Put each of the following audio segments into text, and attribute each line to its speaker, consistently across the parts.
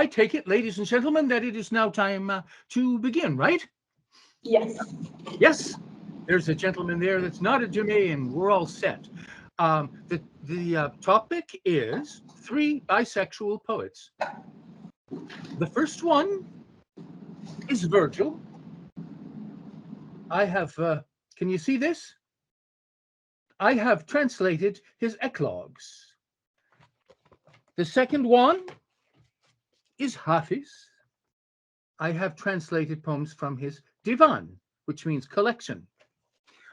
Speaker 1: I take it, ladies and gentlemen, that it is now time to begin, right?
Speaker 2: Yes.
Speaker 1: Yes. There's a gentleman there that's not a Jermaine. We're all set. The topic is 3 bisexual poets. The first one is Virgil. I have, can you see this? I have translated his Eclogues. The second one is Hafiz. I have translated poems from his Divan, which means collection.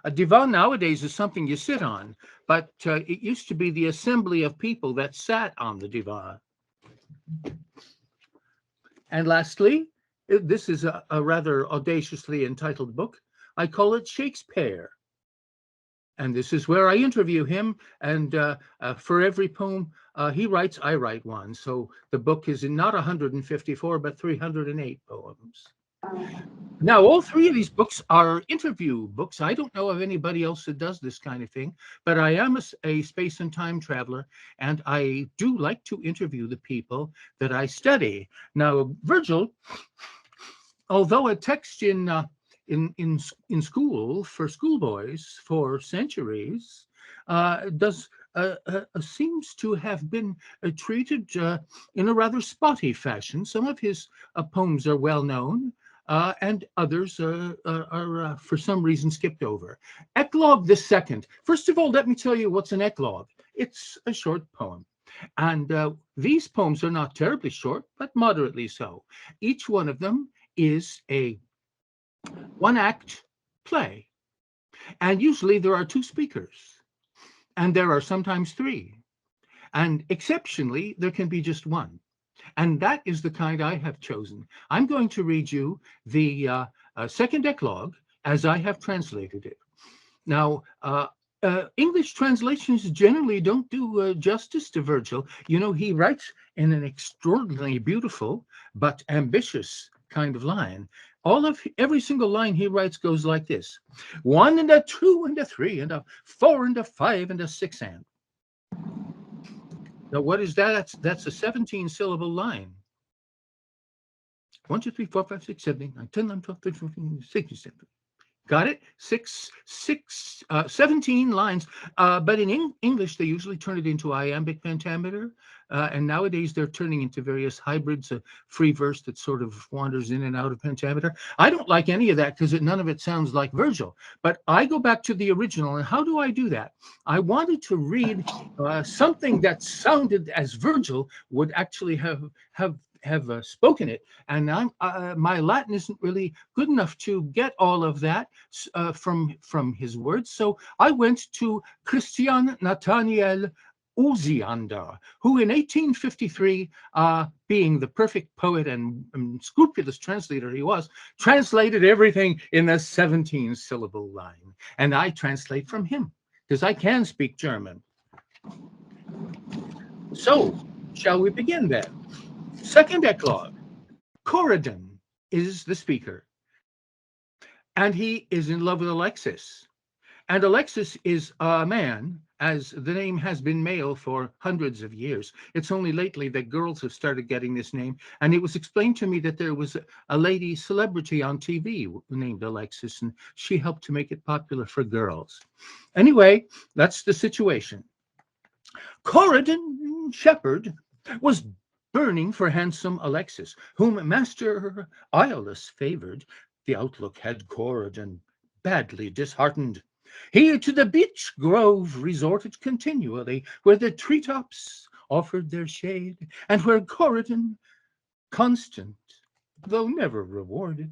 Speaker 1: A divan nowadays is something you sit on, but it used to be the assembly of people that sat on the divan. And lastly, this is a rather audaciously entitled book. I call it Shakespeare. And this is where I interview him. And for every poem he writes, I write one. So the book is not 154, but 308 poems. Now, all 3 of these books are interview books. I don't know of anybody else that does this kind of thing, but I am a space and time traveler, and I do like to interview the people that I study. Now, Virgil, although a text in school for schoolboys for centuries, seems to have been treated in a rather spotty fashion. Some of his poems are well known. And others are for some reason skipped over. Eclogue the second. First of all, let me tell you what's an eclogue. It's a short poem. And these poems are not terribly short, but moderately so. Each one of them is a one-act play. And usually there are 2 speakers. And there are sometimes 3. And exceptionally, there can be just one. And that is the kind I have chosen. I'm going to read you the Second Eclogue as I have translated it. Now, English translations generally don't do justice to Virgil. You know, he writes in an extraordinarily beautiful but ambitious kind of line. Every single line he writes goes like this: 1 and a 2 and a 3 and a 4 and a 5 and a 6 and. Now, what is that? That's a 17-syllable line. 1, 2, 3, 4, 5, 6, 7, 8, 9, 10, 11, 12, 13, 14, 16, 17. Got it? 17 lines. But in English, they usually turn it into iambic pentameter. And nowadays, they're turning into various hybrids of free verse that sort of wanders in and out of pentameter. I don't like any of that because none of it sounds like Virgil. But I go back to the original. And how do I do that? I wanted to read something that sounded as Virgil would actually have spoken it, and my Latin isn't really good enough to get all of that from his words. So I went to Christian Nathaniel Osiander, who in 1853, being the perfect poet and scrupulous translator he was, translated everything in a 17-syllable line. And I translate from him because I can speak German. So, shall we begin then? Second Eclogue. Corydon is the speaker, and he is in love with Alexis. And Alexis is a man, as the name has been male for hundreds of years. It's only lately that girls have started getting this name, and it was explained to me that there was a lady celebrity on TV named Alexis, and she helped to make it popular for girls. Anyway, that's the situation. Corydon Shepherd was burning for handsome Alexis, whom Master Iolus favored. The outlook had Corydon badly disheartened. He to the beech grove resorted continually, where the treetops offered their shade, and where Corydon, constant, though never rewarded,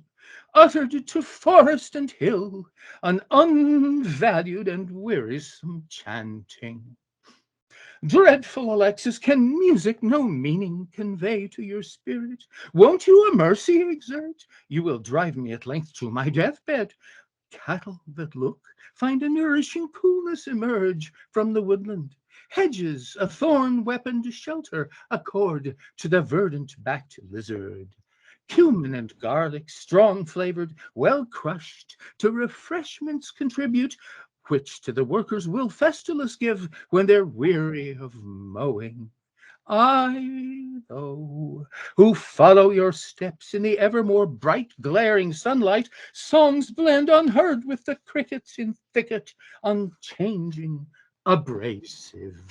Speaker 1: uttered to forest and hill an unvalued and wearisome chanting. Dreadful Alexis, can music no meaning convey to your spirit? Won't you a mercy exert? You will drive me at length to my deathbed. Cattle that look find a nourishing coolness emerge from the woodland. Hedges, a thorn-weaponed shelter, accord to the verdant-backed lizard. Cumin and garlic, strong-flavored, well-crushed, to refreshments contribute, which to the workers will Festulus give when they're weary of mowing. I, though, who follow your steps in the evermore bright glaring sunlight, songs blend unheard with the crickets in thicket, unchanging, abrasive.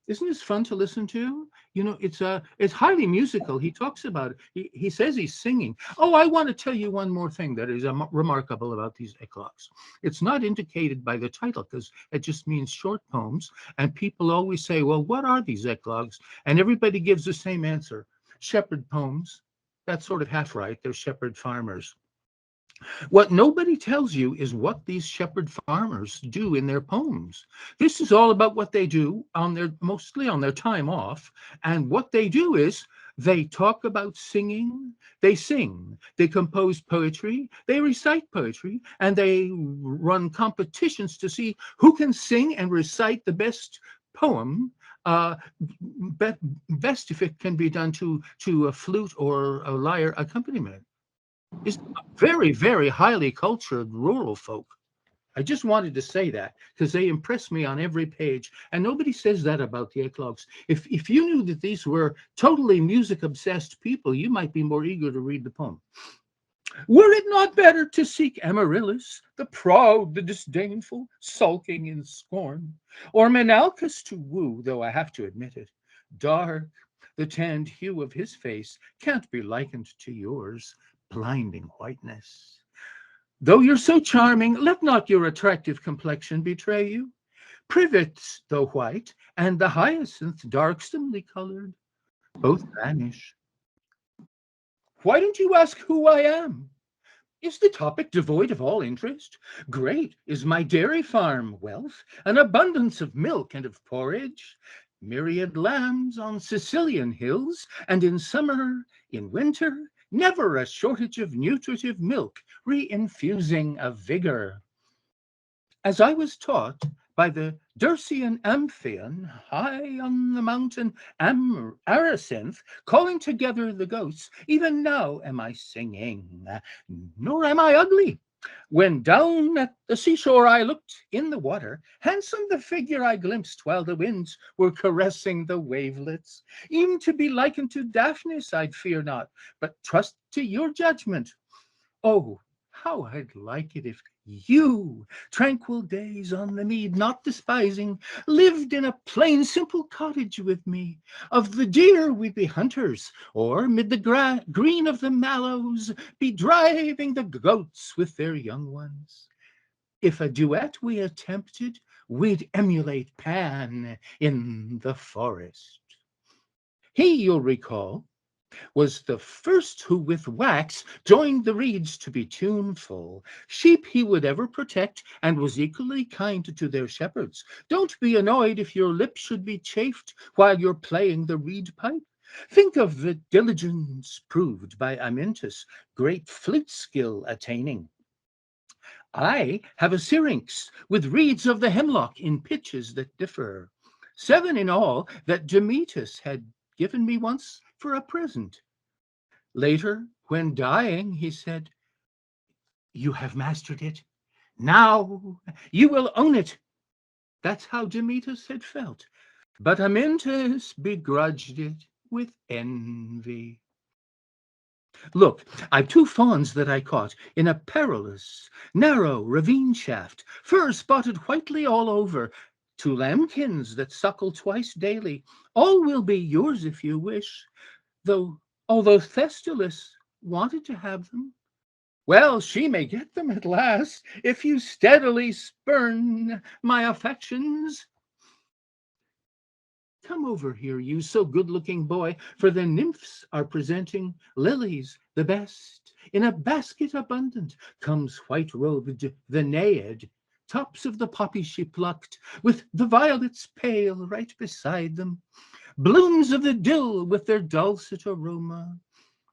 Speaker 1: Isn't this fun to listen to? You know, it's highly musical. He talks about it. He says he's singing. Oh, I want to tell you one more thing that is remarkable about these eclogues. It's not indicated by the title because it just means short poems. And people always say, well, what are these eclogues? And everybody gives the same answer: shepherd poems. That's sort of half right. They're shepherd farmers. What nobody tells you is what these shepherd farmers do in their poems. This is all about what they do on their mostly on their time off. And what they do is they talk about singing, they sing, they compose poetry, they recite poetry, and they run competitions to see who can sing and recite the best poem. Uh, best if it can be done to a flute or a lyre accompaniment. Is very, very highly cultured rural folk. I just wanted to say that because they impress me on every page, and nobody says that about the Eclogues. If you knew that these were totally music obsessed people, you might be more eager to read the poem. Were it not better to seek Amaryllis, the proud, the disdainful, sulking in scorn, or Menalcas to woo, though I have to admit it, dark, the tanned hue of his face can't be likened to yours, blinding whiteness. Though you're so charming, let not your attractive complexion betray you. Privets, though white, and the hyacinth darksomely colored, both vanish. Why don't you ask who I am? Is the topic devoid of all interest? Great is my dairy farm wealth, an abundance of milk and of porridge, myriad lambs on Sicilian hills, and in summer, in winter, never a shortage of nutritive milk, re-infusing a vigor. As I was taught by the Dircean Amphion, high on the mountain Aracinth, calling together the ghosts, even now am I singing, nor am I ugly. When down at the seashore I looked in the water, handsome the figure I glimpsed while the winds were caressing the wavelets. E'en to be likened to Daphnis I'd fear not, but trust to your judgment. Oh, how I'd like it if you, tranquil days on the mead not despising, lived in a plain simple cottage with me. Of the deer we'd be hunters, or mid the green of the mallows be driving the goats with their young ones. If a duet we attempted, we'd emulate Pan in the forest. He, you'll recall, was the first who with wax joined the reeds to be tuneful. Sheep he would ever protect, and was equally kind to their shepherds. Don't be annoyed if your lips should be chafed while you're playing the reed pipe. Think of the diligence proved by Amyntas, great flute skill attaining. I have a syrinx with reeds of the hemlock in pitches that differ. 7 in all that Demetus had given me once for a present. Later, when dying, he said, you have mastered it. Now you will own it. That's how Demetus had felt. But Amyntas begrudged it with envy. Look, I've 2 fawns that I caught in a perilous, narrow ravine shaft, fur spotted whitely all over, 2 lambkins that suckle twice daily. All will be yours if you wish, although Thestulus wanted to have them. Well, she may get them at last, if you steadily spurn my affections. Come over here, you so good-looking boy, for the nymphs are presenting lilies the best. In a basket abundant comes white-robed the naiad. Tops of the poppy she plucked, with the violets pale right beside them. Blooms of the dill with their dulcet aroma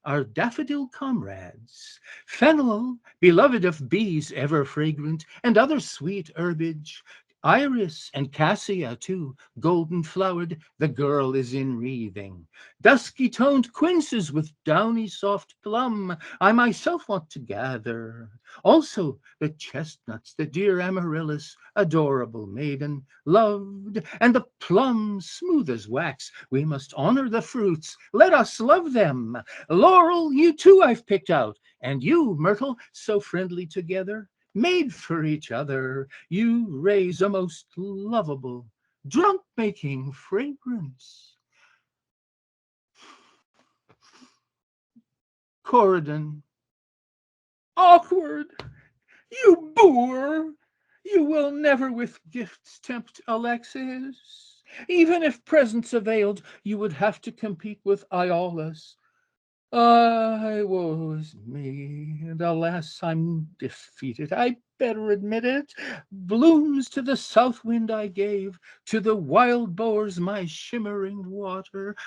Speaker 1: are daffodil comrades. Fennel, beloved of bees ever fragrant, and other sweet herbage, Iris and cassia, too, golden flowered, the girl is in wreathing. Dusky toned quinces with downy soft plum, I myself want to gather. Also the chestnuts, the dear amaryllis, adorable maiden, loved, and the plums, smooth as wax. We must honor the fruits, let us love them. Laurel, you too I've picked out, and you, myrtle, so friendly together. Made for each other, you raise a most lovable, drunk-making fragrance. Corydon, awkward, you boor! You will never with gifts tempt Alexis. Even if presents availed, you would have to compete with Iolaus. I woe is me, and alas, I'm defeated. I better admit it. Blooms to the south wind I gave, to the wild boars my shimmering water.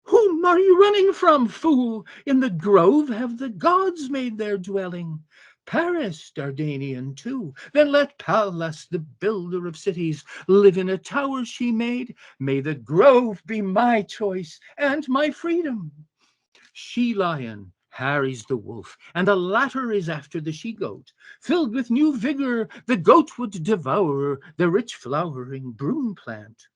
Speaker 1: Whom are you running from, fool? In the grove have the gods made their dwelling. Paris, Dardanian too. Then let Pallas, the builder of cities, live in a tower she made. May the grove be my choice and my freedom. She-lion harries the wolf, and the latter is after the she-goat. Filled with new vigor, the goat would devour the rich flowering broom plant.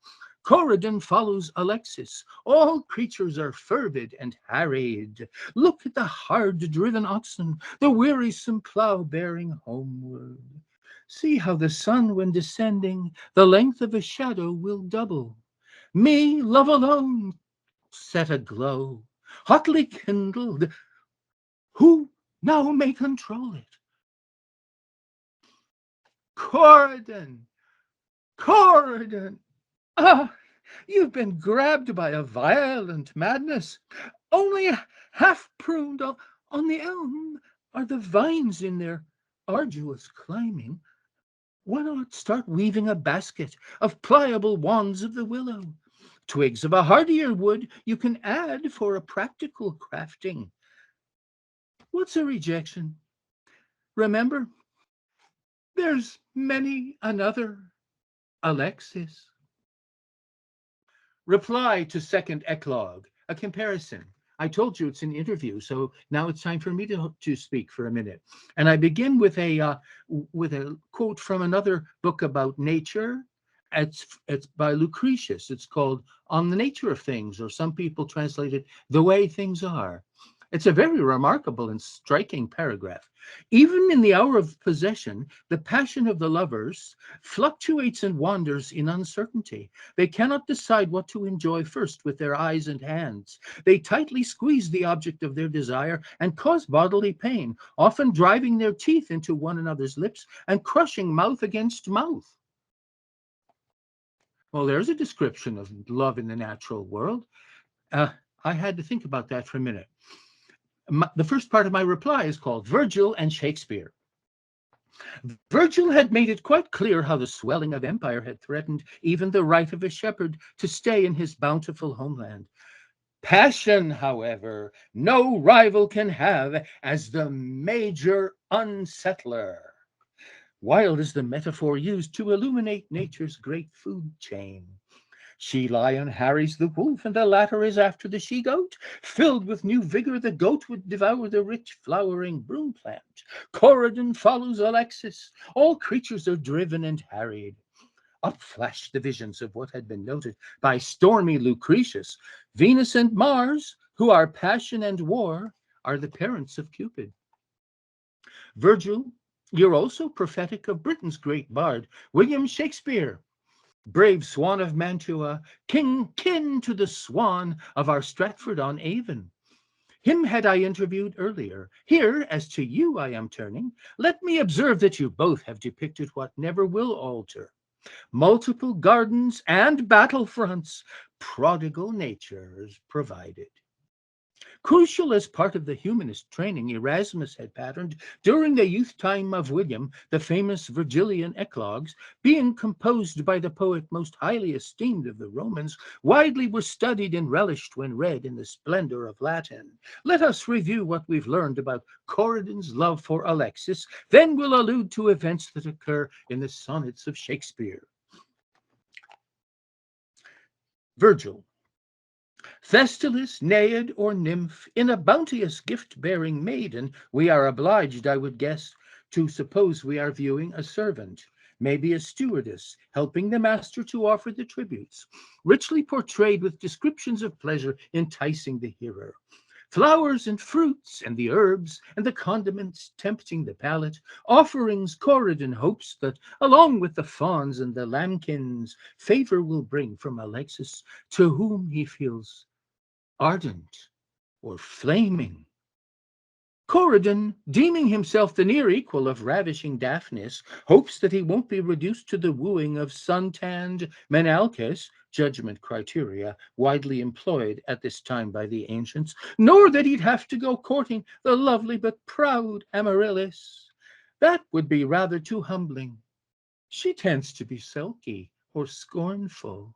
Speaker 1: Corydon follows Alexis. All creatures are fervid and harried. Look at the hard-driven oxen, the wearisome plough bearing homeward. See how the sun, when descending, the length of a shadow will double. Me, love alone, set aglow, hotly kindled. Who now may control it? Corydon! Corydon! Ah, you've been grabbed by a violent madness. Only half pruned on the elm are the vines in their arduous climbing. Why not start weaving a basket of pliable wands of the willow? Twigs of a hardier wood you can add for a practical crafting. What's a rejection? Remember, there's many another Alexis. Reply to Second Eclogue, a comparison. I told you it's an interview, so now it's time for me to speak for a minute. And I begin with a quote from another book about nature. It's by Lucretius. It's called On the Nature of Things, or some people translate it The Way Things Are. It's a very remarkable and striking paragraph. Even in the hour of possession, the passion of the lovers fluctuates and wanders in uncertainty. They cannot decide what to enjoy first with their eyes and hands. They tightly squeeze the object of their desire and cause bodily pain, often driving their teeth into one another's lips and crushing mouth against mouth. Well, there's a description of love in the natural world. I had to think about that for a minute. The first part of my reply is called Virgil and Shakespeare. Virgil had made it quite clear how the swelling of empire had threatened even the right of a shepherd to stay in his bountiful homeland. Passion, however, no rival can have as the major unsettler. Wild is the metaphor used to illuminate nature's great food chain. She-lion harries the wolf, and the latter is after the she-goat. Filled with new vigor, the goat would devour the rich flowering broom plant. Corydon follows Alexis. All creatures are driven and harried. Up flashed the visions of what had been noted by stormy Lucretius. Venus and Mars, who are passion and war, are the parents of Cupid. Virgil, you're also prophetic of Britain's great bard, William Shakespeare. Brave swan of Mantua, kin to the swan of our Stratford-on-Avon. Him had I interviewed earlier. Here, as to you I am turning, let me observe that you both have depicted what never will alter. Multiple gardens and battle fronts, prodigal natures provided. Crucial as part of the humanist training Erasmus had patterned during the youth time of William, the famous Virgilian Eclogues, being composed by the poet most highly esteemed of the Romans, widely were studied and relished when read in the splendor of Latin. Let us review what we've learned about Corydon's love for Alexis, then we'll allude to events that occur in the sonnets of Shakespeare. Virgil. Thestilis, Naiad, or nymph, in a bounteous gift-bearing maiden, we are obliged, I would guess, to suppose we are viewing a servant, maybe a stewardess, helping the master to offer the tributes, richly portrayed with descriptions of pleasure enticing the hearer. Flowers and fruits and the herbs and the condiments tempting the palate, offerings Corydon hopes that, along with the fawns and the lambkins, favor will bring from Alexis, to whom he feels ardent or flaming. Corydon, deeming himself the near equal of ravishing Daphnis, hopes that he won't be reduced to the wooing of sun-tanned Menalcas, judgment criteria widely employed at this time by the ancients, nor that he'd have to go courting the lovely but proud Amaryllis. That would be rather too humbling. She tends to be sulky or scornful.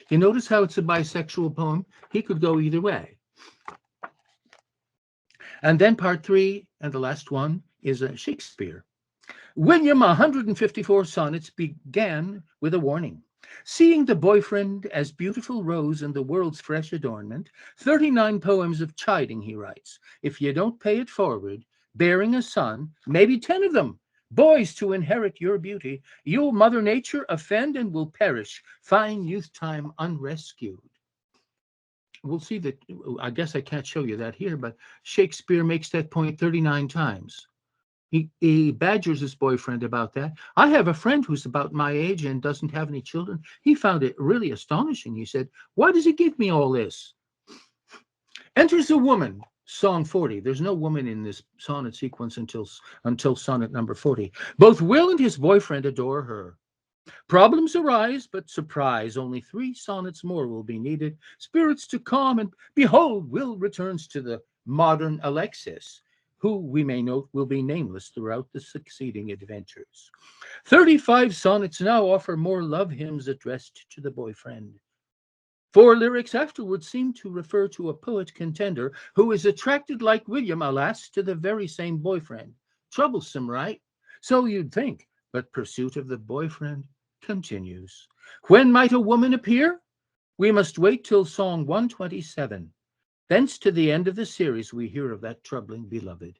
Speaker 1: You notice how it's a bisexual poem? He could go either way. And then part 3, and the last one, is Shakespeare. William, 154 sonnets, began with a warning. Seeing the boyfriend as beautiful rose and the world's fresh adornment, 39 poems of chiding he writes. If you don't pay it forward, bearing a son, maybe 10 of them, boys to inherit your beauty, you'll Mother Nature offend and will perish, fine youth time unrescued. We'll see that, I guess I can't show you that here, but Shakespeare makes that point 39 times. He badgers his boyfriend about that. I have a friend who's about my age and doesn't have any children. He found it really astonishing. He said, why does he give me all this? Enters a woman, Song 40. There's no woman in this sonnet sequence until sonnet number 40. Both Will and his boyfriend adore her. Problems arise, but surprise, only 3 sonnets more will be needed. Spirits to calm, and behold, Will returns to the modern Alexis, who, we may note, will be nameless throughout the succeeding adventures. 35 sonnets now offer more love hymns addressed to the boyfriend. 4 lyrics afterwards seem to refer to a poet contender who is attracted, like William, alas, to the very same boyfriend. Troublesome, right? So you'd think, but pursuit of the boyfriend continues. When might a woman appear? We must wait till Song 127. Thence to the end of the series we hear of that troubling beloved.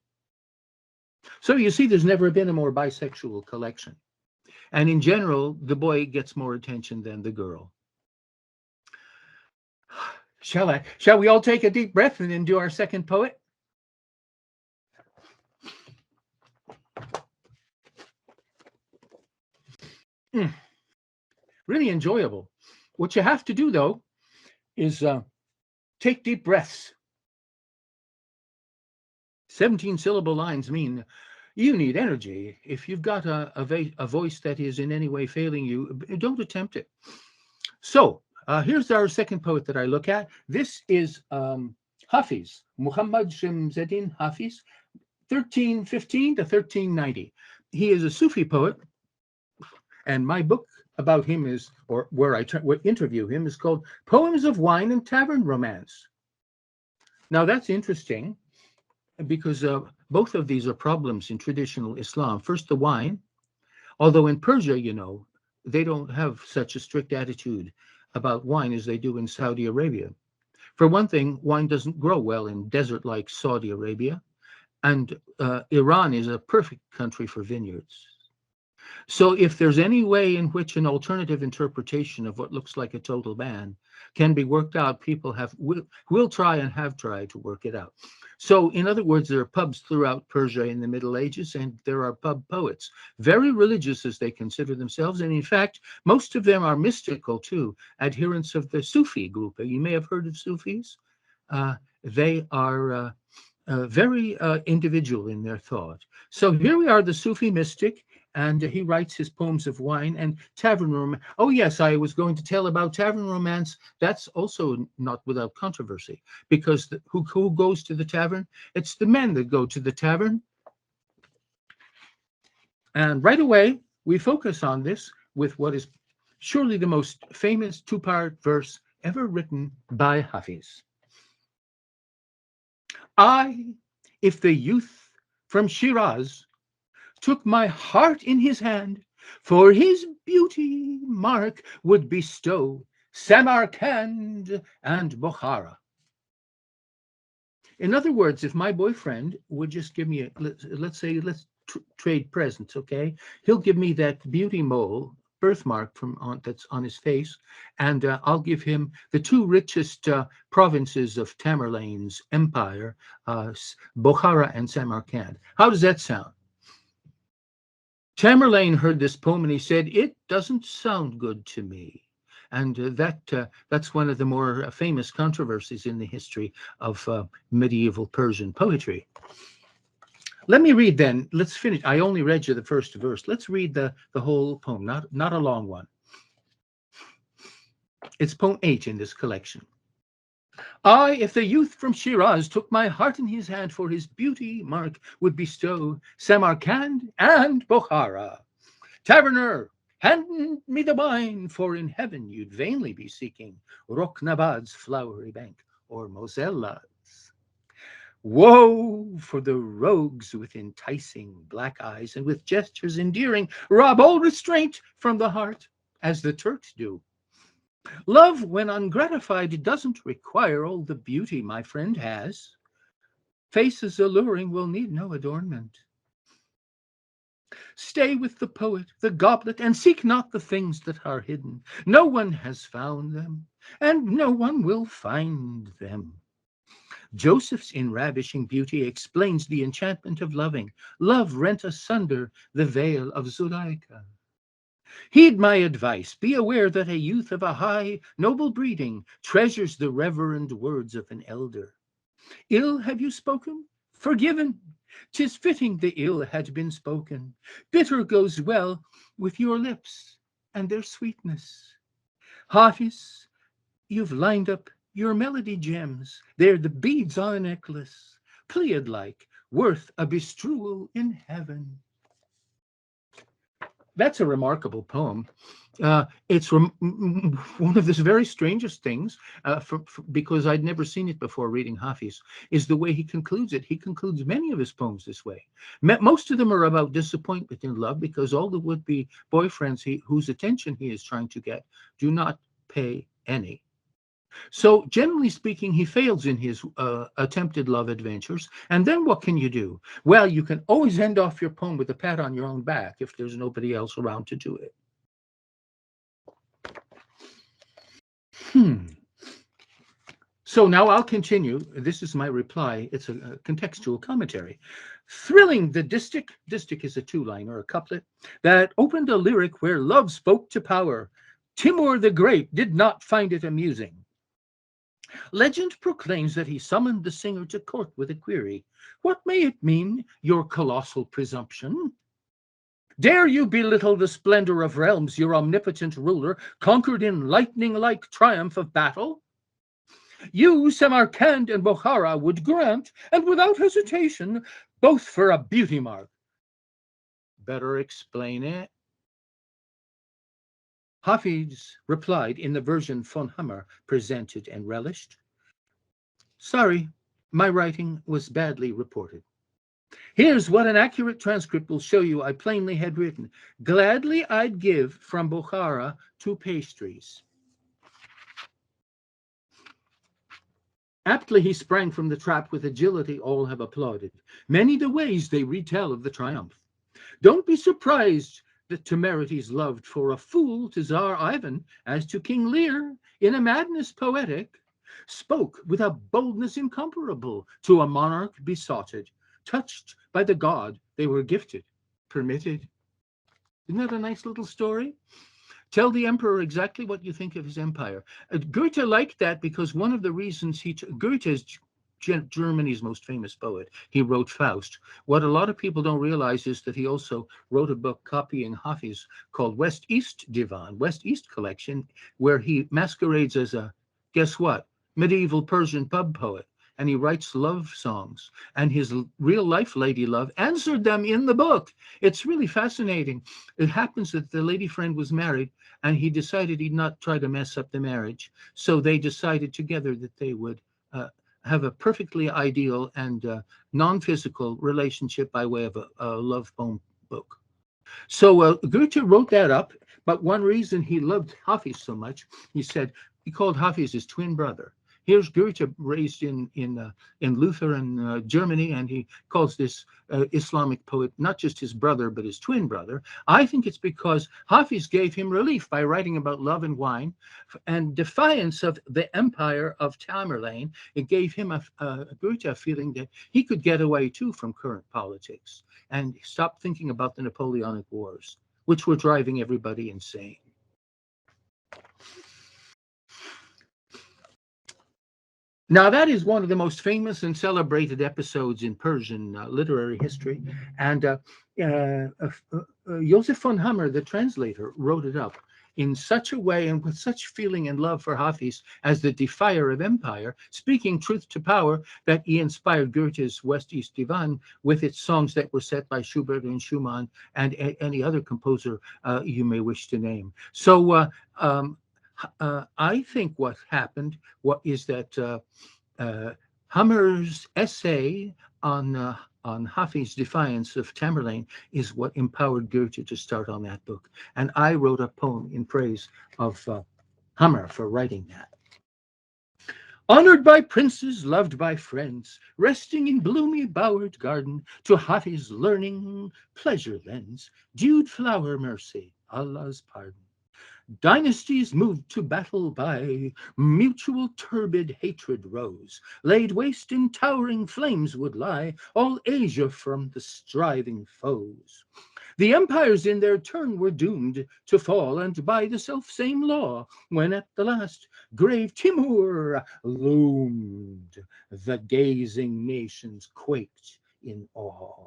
Speaker 1: So you see, there's never been a more bisexual collection. And in general, the boy gets more attention than the girl. Shall we all take a deep breath and then do our second poet? Really enjoyable. What you have to do, though, is take deep breaths. 17-syllable lines mean you need energy. If you've got a voice that is in any way failing you, don't attempt it. So here's our second poet that I look at. This is Hafiz, Muhammad Shemseddin Hafiz, 1315 to 1390. He is a Sufi poet, and my book about him is, or where I interview him, is called Poems of Wine and Tavern Romance. Now that's interesting because both of these are problems in traditional Islam. First, the wine, although in Persia, you know, they don't have such a strict attitude about wine as they do in Saudi Arabia. For one thing, wine doesn't grow well in desert like Saudi Arabia, and Iran is a perfect country for vineyards. So if there's any way in which an alternative interpretation of what looks like a total ban can be worked out, people will try and have tried to work it out. So in other words, there are pubs throughout Persia in the Middle Ages, and there are pub poets, very religious as they consider themselves. And in fact, most of them are mystical too, adherents of the Sufi group. You may have heard of Sufis. They are very individual in their thought. So here we are, the Sufi Mystic, and he writes his poems of wine and tavern romance. Oh yes, I was going to tell about tavern romance. That's also not without controversy, because who goes to the tavern? It's the men that go to the tavern. And right away, we focus on this with what is surely the most famous two-part verse ever written by Hafiz. I, if the youth from Shiraz took my heart in his hand, for his beauty mark would bestow Samarkand and Bokhara. In other words, if my boyfriend would just give me let's say, let's trade presents, okay? He'll give me that beauty mole birthmark that's on his face, and I'll give him the two richest provinces of Tamerlane's empire, Bokhara and Samarkand. How does that sound? Tamerlane heard this poem and he said, "It doesn't sound good to me." And that's one of the more famous controversies in the history of medieval Persian poetry. Let me read then. Let's finish. I only read you the first verse. Let's read the whole poem, not a long one. It's poem 8 in this collection. I, if the youth from Shiraz took my heart in his hand, for his beauty mark would bestow Samarkand and Bokhara. Taverner, hand me the wine, for in heaven you'd vainly be seeking Roknabad's flowery bank or Mosella's. Woe for the rogues with enticing black eyes and with gestures endearing rob all restraint from the heart, as the Turks do. Love, when ungratified, doesn't require all the beauty my friend has. Faces alluring will need no adornment. Stay with the poet, the goblet, and seek not the things that are hidden. No one has found them, and no one will find them. Joseph's in ravishing beauty explains the enchantment of loving. Love rent asunder the veil of Zuleika. Heed my advice. Be aware that a youth of a high, noble breeding treasures the reverend words of an elder. Ill have you spoken? Forgiven. 'Tis fitting the ill had been spoken. Bitter goes well with your lips and their sweetness. Hafiz, you've lined up your melody gems. They're the beads on a necklace, Pleiad-like, worth a bestrewel in heaven. That's a remarkable poem. It's one of the very strangest things, because I'd never seen it before reading Hafiz, is the way he concludes it. He concludes many of his poems this way. Most of them are about disappointment in love, because all the would-be boyfriends whose attention he is trying to get do not pay any. So generally speaking, he fails in his attempted love adventures. And then what can you do? Well, you can always end off your poem with a pat on your own back if there's nobody else around to do it. So now I'll continue. This is my reply. It's a contextual commentary. Thrilling the distich is a two-liner, a couplet, that opened a lyric where love spoke to power. Timur the Great did not find it amusing. Legend proclaims that he summoned the singer to court with a query. What may it mean, your colossal presumption? Dare you belittle the splendor of realms your omnipotent ruler conquered in lightning-like triumph of battle? You, Samarkand and Bokhara, would grant, and without hesitation, both for a beauty mark. Better explain it. Hafiz replied in the version von Hammer presented and relished. Sorry, my writing was badly reported. Here's what an accurate transcript will show you I plainly had written. Gladly I'd give from Bokhara 2 pastries. Aptly he sprang from the trap with agility all have applauded. Many the ways they retell of the triumph. Don't be surprised that temerity's loved, for a fool to Tsar Ivan, as to King Lear, in a madness poetic, spoke with a boldness incomparable to a monarch besotted, touched by the god they were gifted, permitted. Isn't that a nice little story? Tell the emperor exactly what you think of his empire. Goethe liked that because one of the reasons Goethe is Germany's most famous poet. He wrote Faust. What a lot of people don't realize is that he also wrote a book copying Hafiz called West East Divan, West East Collection, where he masquerades as a, guess what, medieval Persian pub poet. And he writes love songs. And his real life lady love answered them in the book. It's really fascinating. It happens that the lady friend was married, and he decided he'd not try to mess up the marriage. So they decided together that they would have a perfectly ideal and non-physical relationship by way of a love poem book. So Goethe wrote that up, but one reason he loved Hafiz so much, he said, he called Hafiz his twin brother. Here's Goethe, raised in Lutheran Germany, and he calls this Islamic poet not just his brother, but his twin brother. I think it's because Hafiz gave him relief by writing about love and wine and defiance of the empire of Tamerlane. It gave him Goethe a feeling that he could get away too from current politics and stop thinking about the Napoleonic Wars, which were driving everybody insane. Now, that is one of the most famous and celebrated episodes in Persian literary history. And Joseph von Hammer, the translator, wrote it up in such a way and with such feeling and love for Hafiz as the defier of empire, speaking truth to power, that he inspired Goethe's West East Divan with its songs that were set by Schubert and Schumann and any other composer you may wish to name. So I think what happened is that Hammer's essay on Hafiz's defiance of Tamerlane is what empowered Goethe to start on that book. And I wrote a poem in praise of Hammer for writing that. Honored by princes, loved by friends, resting in bloomy bowered garden, to Hafiz learning pleasure lends, dewed flower mercy, Allah's pardon. Dynasties moved to battle by mutual turbid hatred rose, laid waste in towering flames would lie all Asia from the striving foes. The empires in their turn were doomed to fall, and by the selfsame law, when at the last grave Timur loomed, the gazing nations quaked in awe.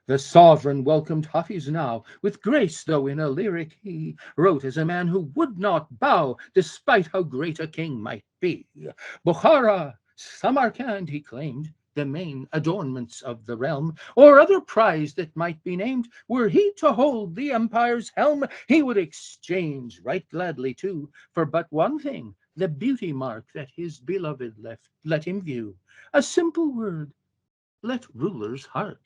Speaker 1: The sovereign welcomed Hafiz now with grace, though in a lyric he wrote as a man who would not bow, despite how great a king might be. Bukhara, Samarkand, he claimed, the main adornments of the realm, or other prize that might be named, were he to hold the empire's helm, he would exchange right gladly too, for but one thing, the beauty mark that his beloved let him view. A simple word, let rulers hark.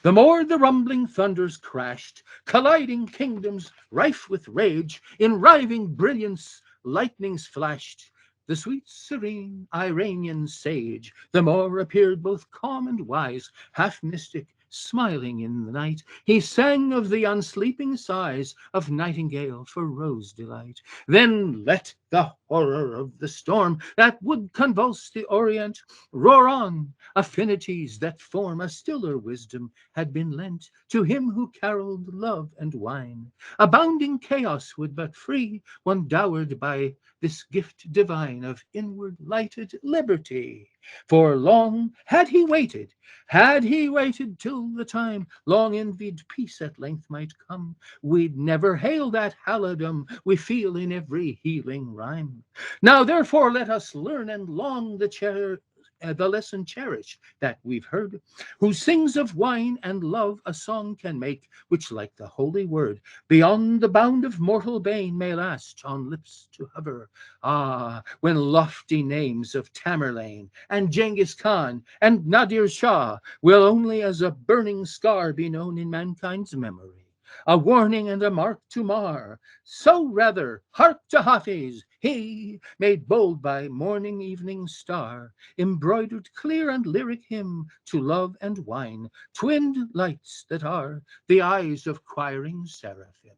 Speaker 1: The more the rumbling thunders crashed, colliding kingdoms rife with rage, in riving brilliance lightnings flashed. The sweet, serene Iranian sage, the more appeared both calm and wise, half mystic, smiling in the night. He sang of the unsleeping sighs of nightingale for rose delight. Then let the horror of the storm that would convulse the Orient roar on. Affinities that form a stiller wisdom had been lent to him who caroled love and wine. Abounding chaos would but free one dowered by this gift divine of inward lighted liberty. For long had he waited till the time long envied peace at length might come, we'd never hail that halidom we feel in every healing rhyme. Now therefore let us learn and long the lesson cherish that we've heard, who sings of wine and love a song can make, which like the holy word, beyond the bound of mortal bane may last on lips to hover. Ah, when lofty names of Tamerlane and Genghis Khan and Nadir Shah will only as a burning scar be known in mankind's memory, a warning and a mark to mar. So rather, hark to Hafiz, he, made bold by morning evening star, embroidered clear and lyric hymn to love and wine, twinned lights that are the eyes of choiring seraphim.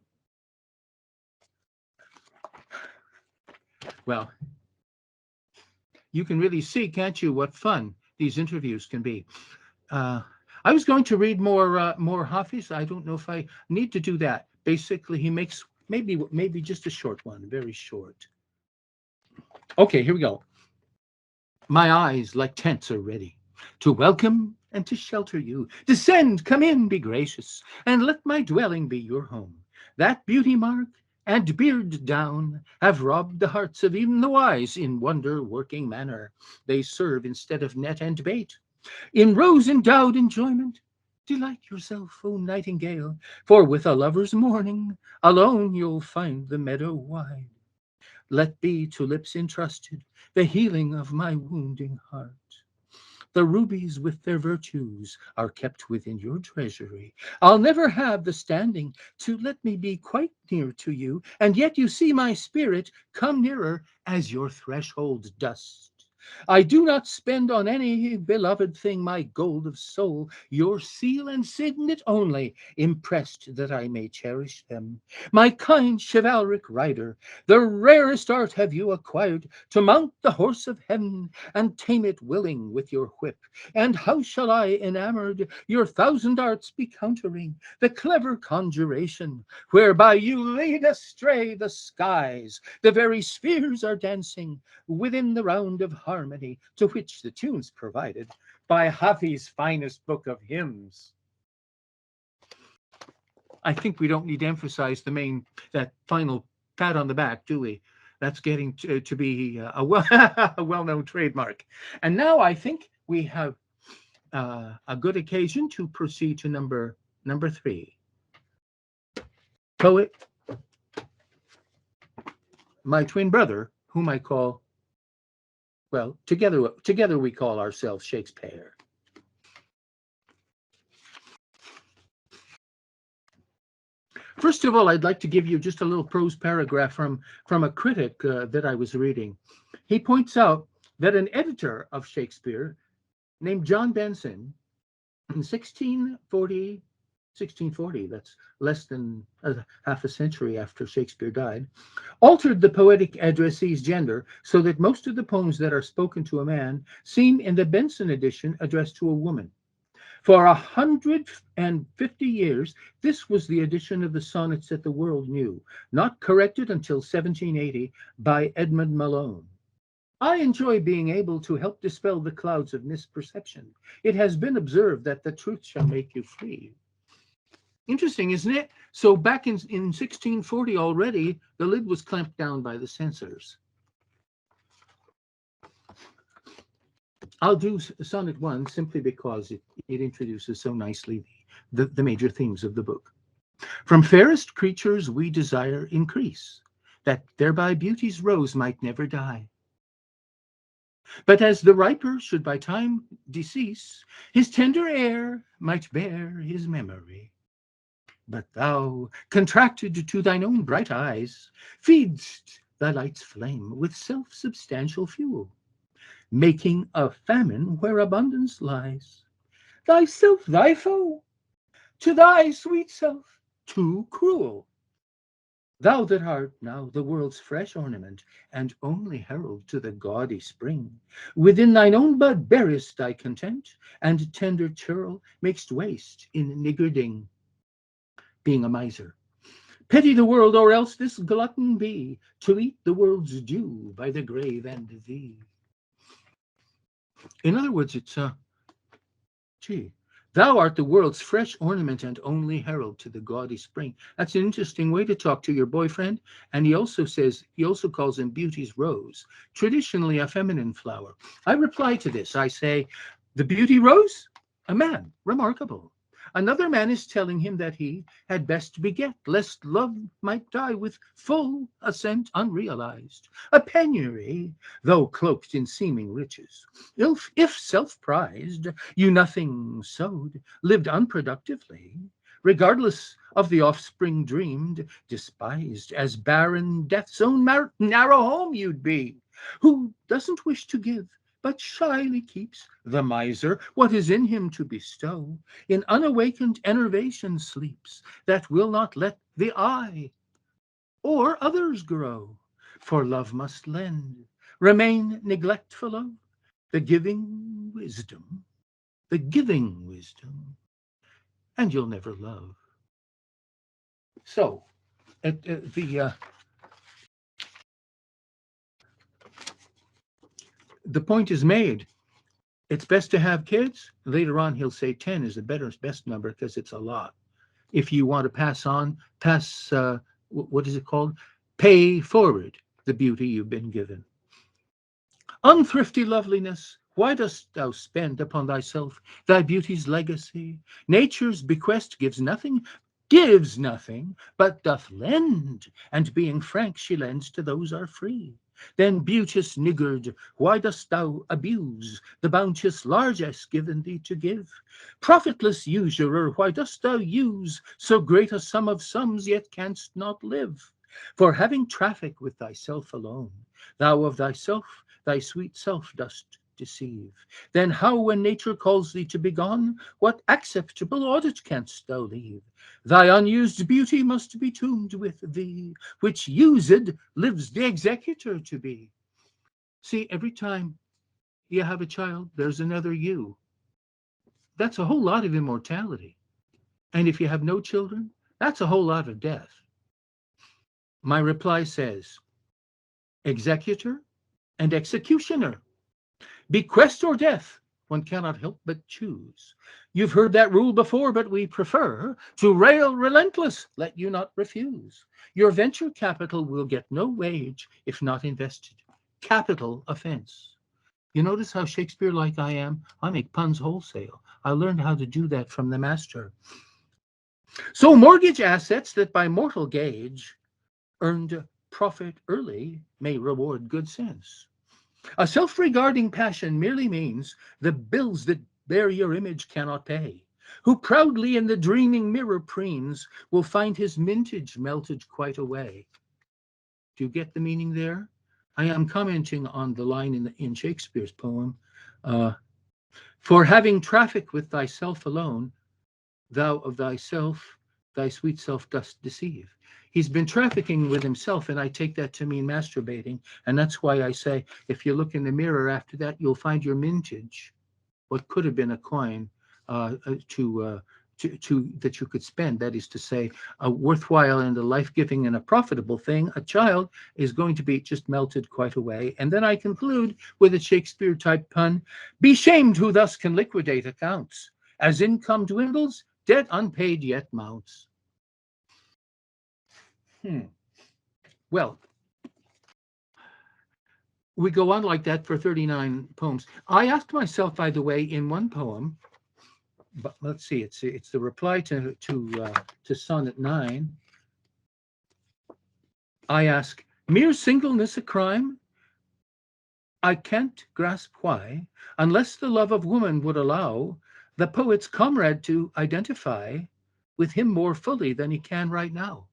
Speaker 1: Well, you can really see, can't you, what fun these interviews can be. I was going to read more Hafiz. I don't know if I need to do that. Basically, he makes maybe just a short one, very short. Okay, here we go. My eyes like tents are ready to welcome and to shelter you. Descend, come in, be gracious, and let my dwelling be your home. That beauty mark and beard down have robbed the hearts of even the wise in wonder-working manner. They serve instead of net and bait. In rose-endowed enjoyment, delight yourself, O nightingale, for with a lover's morning, alone you'll find the meadow wide. Let be to lips entrusted the healing of my wounding heart. The rubies with their virtues are kept within your treasury. I'll never have the standing to let me be quite near to you, and yet you see my spirit come nearer as your threshold dust. I do not spend on any beloved thing my gold of soul, your seal and signet only, impressed that I may cherish them. My kind chivalric rider, the rarest art have you acquired to mount the horse of heaven and tame it willing with your whip. And how shall I, enamored, your thousand arts be countering the clever conjuration whereby you lead astray the skies? The very spheres are dancing within the round of harmony to which the tunes provided by Hafi's finest book of hymns. I think we don't need to emphasize that final pat on the back, do we? That's getting to be a well-known trademark. And now I think we have a good occasion to proceed to number 3. Poet, my twin brother, whom I call, well, together we call ourselves Shakespeare. First of all, I'd like to give you just a little prose paragraph from a critic that I was reading. He points out that an editor of Shakespeare named John Benson in 1640, that's less than half a century after Shakespeare died, altered the poetic addressee's gender so that most of the poems that are spoken to a man seem in the Benson edition addressed to a woman. For 150 years, this was the edition of the sonnets that the world knew, not corrected until 1780 by Edmund Malone. I enjoy being able to help dispel the clouds of misperception. It has been observed that the truth shall make you free. Interesting, isn't it? So back in 1640 already, the lid was clamped down by the censors. I'll do Sonnet 1 simply because it introduces so nicely the major themes of the book. From fairest creatures we desire increase, that thereby beauty's rose might never die. But as the riper should by time decease, his tender air might bear his memory. But thou, contracted to thine own bright eyes, feed'st thy light's flame with self-substantial fuel, making a famine where abundance lies. Thyself thy foe, to thy sweet self too cruel. Thou that art now the world's fresh ornament, and only herald to the gaudy spring, within thine own bud bearest thy content, and tender churl makest waste in niggarding, being a miser. Pity the world, or else this glutton be, to eat the world's due by the grave and thee. In other words, it's gee, thou art the world's fresh ornament and only herald to the gaudy spring. That's an interesting way to talk to your boyfriend. And he also calls him beauty's rose, traditionally a feminine flower. I reply to this. I say, the beauty rose, a man, remarkable. Another man is telling him that he had best beget, lest love might die with full assent unrealized. A penury, though cloaked in seeming riches. If self-prized, you nothing sowed, lived unproductively, regardless of the offspring dreamed, despised as barren death's own narrow home you'd be. Who doesn't wish to give, but shyly keeps, the miser, what is in him to bestow, in unawakened enervation sleeps, that will not let the eye or others grow. For love must lend, remain neglectful of the giving wisdom, and you'll never love. So, the The point is made. It's best to have kids. Later on, he'll say 10 is the best number because it's a lot. If you want to what is it called? Pay forward the beauty you've been given. Unthrifty loveliness, why dost thou spend upon thyself thy beauty's legacy? Nature's bequest gives nothing, but doth lend, and being frank, she lends to those are free. Then, beauteous niggard, why dost thou abuse the bounteous largesse given thee to give? Profitless usurer, why dost thou use so great a sum of sums, yet canst not live? For having traffic with thyself alone, thou of thyself thy sweet self dost deceive. Then how, when nature calls thee to be gone, what acceptable audit canst thou leave? Thy unused beauty must be tuned with thee, which used lives the executor to be. See, every time you have a child, there's another you. That's a whole lot of immortality. And if you have no children, that's a whole lot of death. My reply says, executor and executioner, bequest or death, one cannot help but choose. You've heard that rule before, but we prefer to rail relentless, let you not refuse. Your venture capital will get no wage if not invested. Capital offense. You notice how Shakespeare-like I am? I make puns wholesale. I learned how to do that from the master. So mortgage assets that by mortal gauge earned profit early may reward good sense. A self-regarding passion merely means the bills that bear your image cannot pay. Who proudly in the dreaming mirror preens will find his mintage melted quite away. Do you get the meaning there? I am commenting on the line in Shakespeare's poem, for having traffic with thyself alone, thou of thyself, thy sweet self dost deceive. He's been trafficking with himself, and I take that to mean masturbating. And that's why I say, if you look in the mirror after that, you'll find your mintage, what could have been a coin that you could spend. That is to say, a worthwhile and a life-giving and a profitable thing. A child is going to be just melted quite away. And then I conclude with a Shakespeare-type pun: be shamed who thus can liquidate accounts. As income dwindles, debt unpaid yet mounts. Well, we go on like that for 39 poems. I asked myself, by the way, in one poem, but let's see, it's the reply to Sonnet 9. I ask, mere singleness a crime? I can't grasp why, unless the love of woman would allow the poet's comrade to identify with him more fully than he can right now.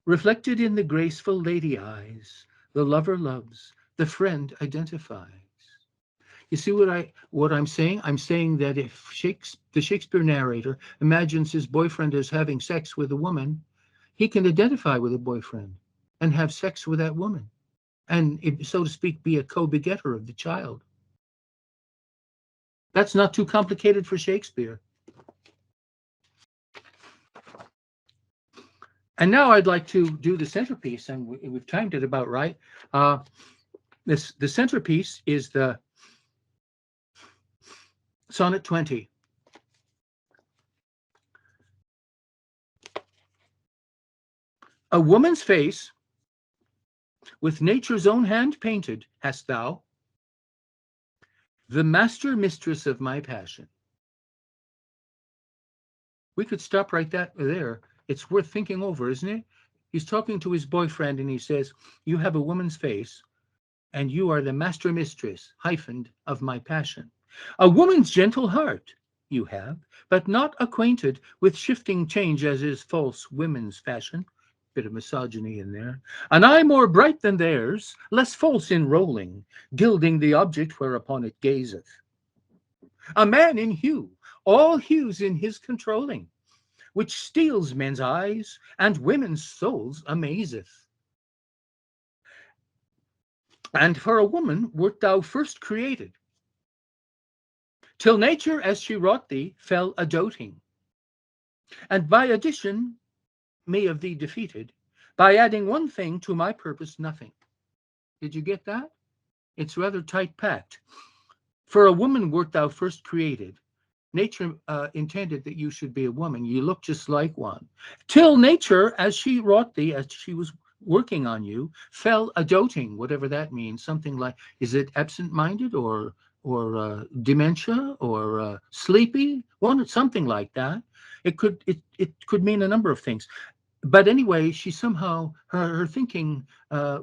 Speaker 1: Reflected in the graceful lady eyes, the lover loves, the friend identifies. You see what I'm saying? I'm saying that if the Shakespeare narrator imagines his boyfriend as having sex with a woman, he can identify with a boyfriend and have sex with that woman, and, so to speak, be a co-begetter of the child. That's not too complicated for Shakespeare. And now I'd like to do the centerpiece, and we've timed it about right. The centerpiece is the Sonnet 20. A woman's face, with nature's own hand painted, hast thou, the master mistress of my passion. We could stop right there. It's worth thinking over, isn't it? He's talking to his boyfriend, and he says, you have a woman's face, and you are the master mistress, hyphened, of my passion. A woman's gentle heart you have, but not acquainted with shifting change as is false women's fashion. Bit of misogyny in there. An eye more bright than theirs, less false in rolling, gilding the object whereupon it gazeth. A man in hue, all hues in his controlling, which steals men's eyes and women's souls amazeth. And for a woman wert thou first created, till nature as she wrought thee fell a doting, and by addition me of thee defeated, by adding one thing to my purpose nothing. Did you get that? It's rather tight-packed. For a woman wert thou first created. Nature intended that you should be a woman. You look just like one. Till nature, as she wrought thee, as she was working on you, fell a doting, whatever that means. Something like, is it absent-minded or dementia or sleepy? One, something like that. It could mean a number of things. But anyway, she somehow her thinking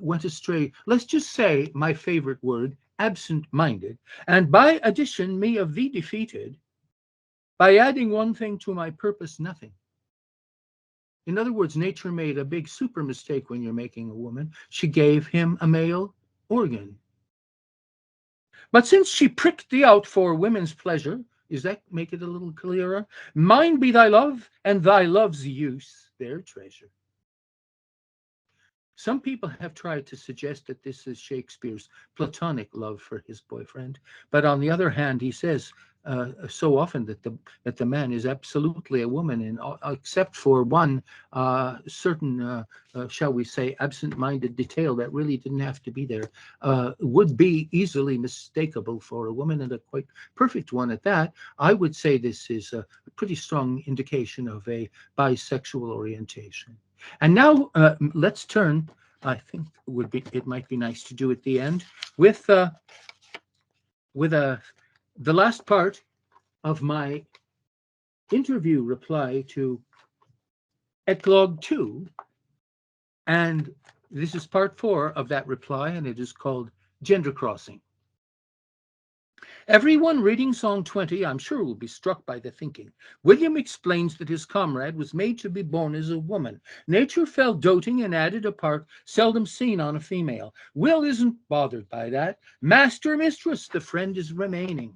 Speaker 1: went astray. Let's just say my favorite word, absent-minded, and by addition me of thee defeated. By adding one thing to my purpose, nothing. In other words, nature made a big super mistake when you're making a woman. She gave him a male organ. But since she pricked thee out for women's pleasure, does that make it a little clearer? Mine be thy love, and thy love's use their treasure. Some people have tried to suggest that this is Shakespeare's platonic love for his boyfriend, but on the other hand, he says so often that the man is absolutely a woman, and except for one certain, shall we say, absent-minded detail that really didn't have to be there, would be easily mistakable for a woman, and a quite perfect one at that. I would say this is a pretty strong indication of a bisexual orientation. And now let's turn. I think it might be nice to do at the end with the last part of my interview reply to Eclogue 2, and this is part 4 of that reply, and it is called Gender Crossing. Everyone reading Song 20, I'm sure, will be struck by the thinking. William explains that his comrade was made to be born as a woman. Nature fell doting and added a part seldom seen on a female. Will isn't bothered by that. Master, mistress, the friend is remaining.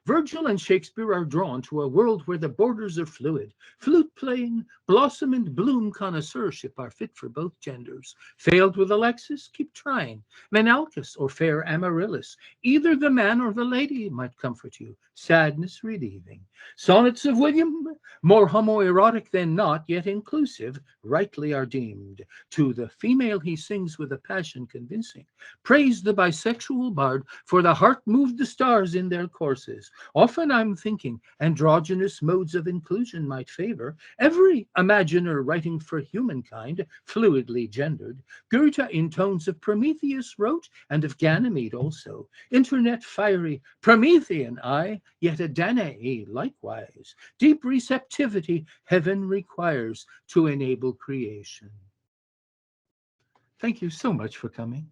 Speaker 1: Virgil and Shakespeare are drawn to a world where the borders are fluid. Flute playing, blossom and bloom connoisseurship are fit for both genders. Failed with Alexis? Keep trying. Menalcas or fair Amaryllis, either the man or the lady might comfort you. Sadness relieving. Sonnets of William, more homoerotic than not, yet inclusive, rightly are deemed. To the female he sings with a passion convincing. Praise the bisexual bard, for the heart moved the stars in their courses. Often I'm thinking androgynous modes of inclusion might favor every imaginer writing for humankind, fluidly gendered. Goethe in tones of Prometheus wrote, and of Ganymede also. Internet fiery, Promethean I, yet a Danae likewise. Deep receptivity heaven requires to enable creation. Thank you so much for coming.